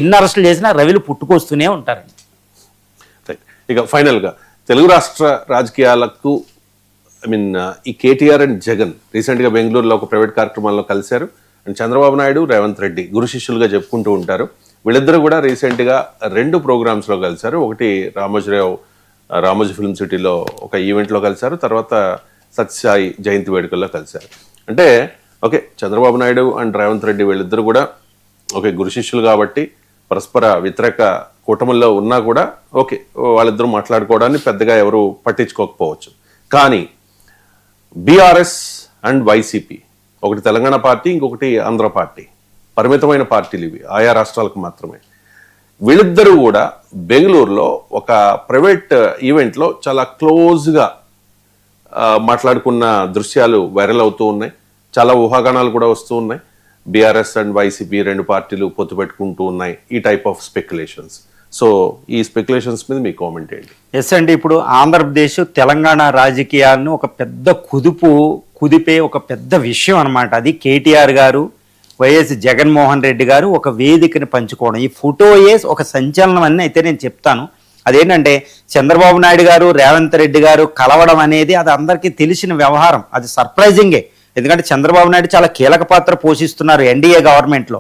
ఎన్ని అరెస్టులు చేసినా రవిలు పుట్టుకొస్తూనే ఉంటారండి. ఇక ఫైనల్ గా తెలుగు రాష్ట్ర రాజకీయాలకు ఈ కేటీఆర్ అండ్ జగన్ రీసెంట్ గా బెంగళూరులో ఒక ప్రైవేట్ కార్యక్రమాల్లో కలిశారు. అండ్ చంద్రబాబు నాయుడు, రేవంత్ రెడ్డి గురు శిష్యులుగా చెప్పుకుంటూ ఉంటారు. వీళ్ళిద్దరూ కూడా రీసెంట్ గా 2 ప్రోగ్రామ్స్ లో కలిశారు. ఒకటి రామోజీ ఫిల్మ్ సిటీలో ఒక ఈవెంట్ లో కలిశారు, తర్వాత సత్యసాయి జయంతి వేడుకల్లో కలిశారు. అంటే ఓకే, చంద్రబాబు నాయుడు అండ్ రేవంత్ రెడ్డి వీళ్ళిద్దరు కూడా ఓకే గురు శిష్యులు కాబట్టి పరస్పర వ్యతిరేక కూటమిలో ఉన్నా కూడా ఓకే వాళ్ళిద్దరూ మాట్లాడుకోవడాన్ని పెద్దగా ఎవరు పట్టించుకోకపోవచ్చు. కానీ బీఆర్ఎస్ అండ్ వైసీపీ, ఒకటి తెలంగాణ పార్టీ, ఇంకొకటి ఆంధ్ర పార్టీ, పరిమితమైన పార్టీలు ఇవి, ఆయా రాష్ట్రాలకు మాత్రమే. వీళ్ళిద్దరూ కూడా బెంగళూరులో ఒక ప్రైవేట్ ఈవెంట్లో చాలా క్లోజ్గా మాట్లాడుకున్న దృశ్యాలు వైరల్ అవుతూ ఉన్నాయి. చాలా ఊహాగానాలు కూడా వస్తూ ఉన్నాయి. బీఆర్ఎస్ అండ్ వైసీపీ 2 పార్టీలు పొత్తు పెట్టుకుంటూ ఉన్నాయి. ఈ టైప్ ఆఫ్ స్పెక్యులేషన్స్. సో ఈ స్పెక్యులేషన్స్ మీద మీ కామెంట్ ఏంటి? ఎస్ అండి, ఇప్పుడు ఆంధ్రప్రదేశ్ తెలంగాణ రాజకీయాలను ఒక పెద్ద కుదిపే ఒక పెద్ద విషయం అనమాట. అది కేటీఆర్ గారు, వైఎస్ జగన్మోహన్ రెడ్డి గారు ఒక వేదికని పంచుకోవడం. ఈ ఫోటోయే ఒక సంచలనం అని అయితే నేను చెప్తాను. అదేంటంటే చంద్రబాబు నాయుడు గారు, రేవంత్ రెడ్డి గారు కలవడం అనేది అది అందరికీ తెలిసిన వ్యవహారం. అది సర్ప్రైజింగే. ఎందుకంటే చంద్రబాబు నాయుడు చాలా కీలక పాత్ర పోషిస్తున్నారు ఎన్డీఏ గవర్నమెంట్లో,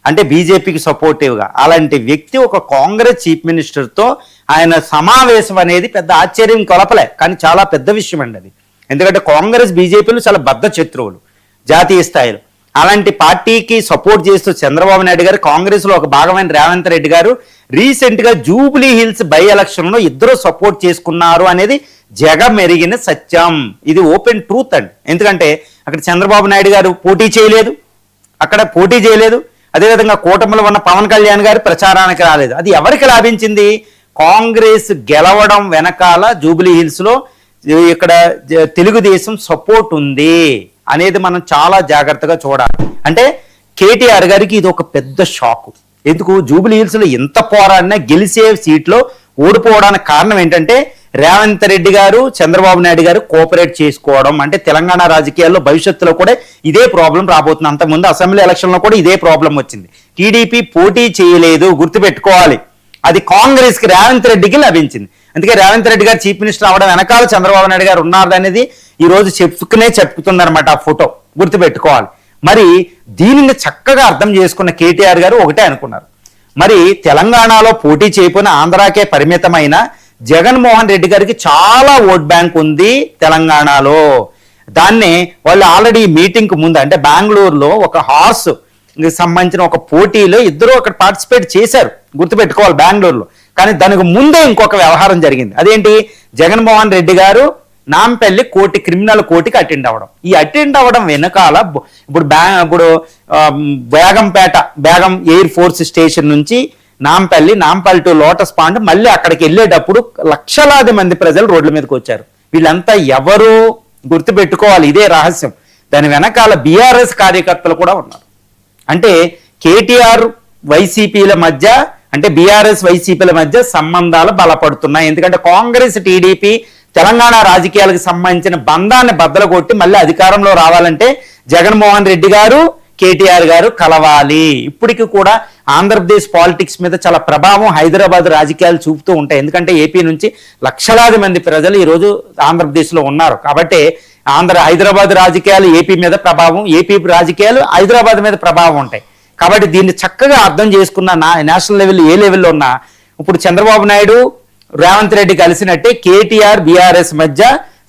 అంటే బీజేపీకి సపోర్టివ్గా. అలాంటి వ్యక్తి ఒక కాంగ్రెస్ చీఫ్ మినిస్టర్తో ఆయన సమావేశం అనేది పెద్ద ఆశ్చర్యం కొలపలే, కానీ చాలా పెద్ద విషయం అండి అది. ఎందుకంటే కాంగ్రెస్ బీజేపీలు చాలా బద్ధ శత్రువులు జాతీయ స్థాయిలో. అలాంటి పార్టీకి సపోర్ట్ చేస్తూ చంద్రబాబు నాయుడు గారు, కాంగ్రెస్లో ఒక భాగమైన రేవంత్ రెడ్డి గారు రీసెంట్గా జూబ్లీ హిల్స్ బై ఎలక్షన్లో ఇద్దరు సపోర్ట్ చేసుకున్నారు అనేది జగమెరిగిన సత్యం. ఇది ఓపెన్ ట్రూత్ అండి. ఎందుకంటే అక్కడ చంద్రబాబు నాయుడు గారు పోటీ చేయలేదు, అదేవిధంగా కూటమిలో ఉన్న పవన్ కళ్యాణ్ గారు ప్రచారానికి రాలేదు. అది ఎవరికి లాభించింది? కాంగ్రెస్ గెలవడం వెనకాల జూబ్లీ హిల్స్లో ఇక్కడ తెలుగుదేశం సపోర్ట్ ఉంది అనేది మనం చాలా జాగ్రత్తగా చూడాలి. అంటే కేటీఆర్ గారికి ఇది ఒక పెద్ద షాకు. ఎందుకు? జూబ్లీ హిల్స్లో ఎంత పోరాడినా గెలిచే సీట్లో ఓడిపోవడానికి కారణం ఏంటంటే రేవంత్ రెడ్డి గారు, చంద్రబాబు నాయుడు గారు కోఆపరేట్ చేసుకోవడం. అంటే తెలంగాణ రాజకీయాల్లో భవిష్యత్తులో కూడా ఇదే ప్రాబ్లం రాబోతుంది. అంతకుముందు అసెంబ్లీ ఎలక్షన్లో కూడా ఇదే ప్రాబ్లం వచ్చింది. టీడీపీ పోటీ చేయలేదు, గుర్తుపెట్టుకోవాలి. అది కాంగ్రెస్కి, రేవంత్ రెడ్డికి లభించింది. అందుకే రేవంత్ రెడ్డి గారు చీఫ్ మినిస్టర్ అవడం వెనకాల చంద్రబాబు నాయుడు గారు ఉన్నారు అనేది ఈ రోజు చెప్పుతుందన్నమాట. ఆ ఫోటో గుర్తుపెట్టుకోవాలి. మరి దీనిని చక్కగా అర్థం చేసుకున్న కేటీఆర్ గారు ఒకటే అనుకున్నారు, మరి తెలంగాణలో పోటీ చేయకపోయినా ఆంధ్రాకే పరిమితమైన జగన్మోహన్ రెడ్డి గారికి చాలా ఓట్ బ్యాంక్ ఉంది తెలంగాణలో. దాన్ని వాళ్ళు ఆల్రెడీ మీటింగ్కి ముందు అంటే బెంగళూరులో ఒక హార్స్ సంబంధించిన ఒక పోటీలో ఇద్దరు అక్కడ పార్టిసిపేట్ చేశారు, గుర్తుపెట్టుకోవాలి, బెంగళూరులో. కానీ దానికి ముందే ఇంకొక వ్యవహారం జరిగింది. అదేంటి? జగన్మోహన్ రెడ్డి గారు నాంపల్లి క్రిమినల్ కోర్టుకి అటెండ్ అవ్వడం. ఈ అటెండ్ అవ్వడం వెనకాల ఇప్పుడు బేగం ఎయిర్ ఫోర్స్ స్టేషన్ నుంచి నాంపల్లి టు లోటస్ పాండ్ మళ్ళీ అక్కడికి వెళ్ళేటప్పుడు లక్షలాది మంది ప్రజలు రోడ్ల మీదకి వచ్చారు. వీళ్ళంతా ఎవరు? గుర్తుపెట్టుకోవాలి, ఇదే రహస్యం. దాని వెనకాల బీఆర్ఎస్ కార్యకర్తలు కూడా ఉన్నారు. అంటే కేటీఆర్ వైసీపీల మధ్య, అంటే బీఆర్ఎస్ వైసీపీల మధ్య సంబంధాలు బలపడుతున్నాయి. ఎందుకంటే కాంగ్రెస్, టీడీపీ తెలంగాణ రాజకీయాలకు సంబంధించిన బంధాన్ని బద్దలు కొట్టి మళ్ళీ అధికారంలో రావాలంటే జగన్మోహన్ రెడ్డి గారు, కేటీఆర్ గారు కలవాలి. ఇప్పటికీ కూడా ఆంధ్రప్రదేశ్ పాలిటిక్స్ మీద చాలా ప్రభావం హైదరాబాద్ రాజకీయాలు చూపుతూ ఉంటాయి. ఎందుకంటే ఏపీ నుంచి లక్షలాది మంది ప్రజలు ఈరోజు ఆంధ్రప్రదేశ్లో ఉన్నారు. కాబట్టి హైదరాబాద్ రాజకీయాలు ఏపీ మీద ప్రభావం, ఏపీ రాజకీయాలు హైదరాబాద్ మీద ప్రభావం ఉంటాయి. కాబట్టి దీన్ని చక్కగా అర్థం చేసుకున్న నేషనల్ లెవెల్ ఏ లెవెల్లో ఉన్నా ఇప్పుడు చంద్రబాబు నాయుడు, రేవంత్ రెడ్డి కలిసినట్టే కేటీఆర్, బీఆర్ఎస్ మధ్య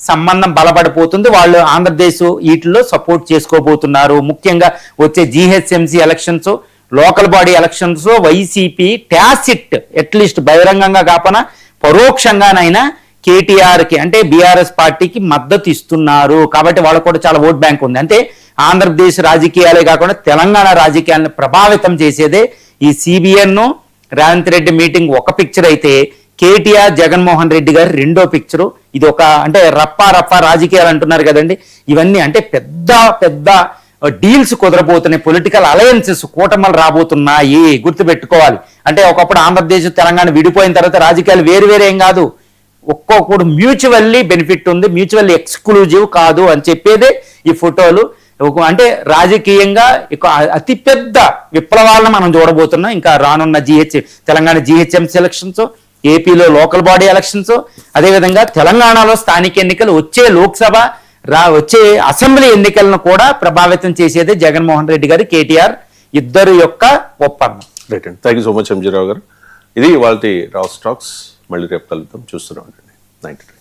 సంబంధం బలపడిపోతుంది. వాళ్ళు ఆంధ్రప్రదేశ్ వీటిల్లో సపోర్ట్ చేసుకోబోతున్నారు. ముఖ్యంగా వచ్చే GHMC elections, local body elections YCP tacit at least బహిరంగంగా కాకపోయినా పరోక్షంగానైనా కేటీఆర్కి అంటే బీఆర్ఎస్ పార్టీకి మద్దతు ఇస్తున్నారు. కాబట్టి వాళ్ళకు కూడా చాలా ఓట్ బ్యాంక్ ఉంది. అంటే ఆంధ్రప్రదేశ్ రాజకీయాలే కాకుండా తెలంగాణ రాజకీయాలను ప్రభావితం చేసేదే ఈ సిబిఎన్ రేవంత్ రెడ్డి మీటింగ్ ఒక పిక్చర్ అయితే కేటీఆర్, జగన్మోహన్ రెడ్డి గారు రెండో పిక్చరు. ఇది ఒక అంటే రప్పా రాజకీయాలు అంటున్నారు కదండి, ఇవన్నీ అంటే పెద్ద పెద్ద డీల్స్ కుదరబోతున్నాయి, పొలిటికల్ అలయన్సెస్, కూటమలు రాబోతున్నాయి. గుర్తుపెట్టుకోవాలి. అంటే ఒకప్పుడు ఆంధ్రప్రదేశ్, తెలంగాణ విడిపోయిన తర్వాత రాజకీయాలు వేరు ఏం కాదు, ఒక్కొక్కడు మ్యూచువల్లీ బెనిఫిట్ ఉంది, మ్యూచువల్లీ ఎక్స్క్లూజివ్ కాదు అని చెప్పేదే ఈ ఫోటోలు. అంటే రాజకీయంగా ఇక అతిపెద్ద విప్లవాలను మనం చూడబోతున్నాం ఇంకా రానున్న తెలంగాణ జిహెచ్ఎంసీ ఎలక్షన్స్, ఏపీలో లోకల్ బాడీ ఎలక్షన్స్, అదేవిధంగా తెలంగాణలో స్థానిక ఎన్నికలు, వచ్చే లోక్సభ వచ్చే అసెంబ్లీ ఎన్నికలను కూడా ప్రభావితం చేసేది జగన్మోహన్ రెడ్డి గారు, కేటీఆర్ ఇద్దరు యొక్క ఒప్పందం. రైట్ అండి, థ్యాంక్ యూ సో మచ్ ఎంజీరావు గారు. ఇది వాళ్ళ రావు స్టాక్స్. మళ్ళీ రేపు కలుద్దాం, చూస్తూనే ఉండండి 90.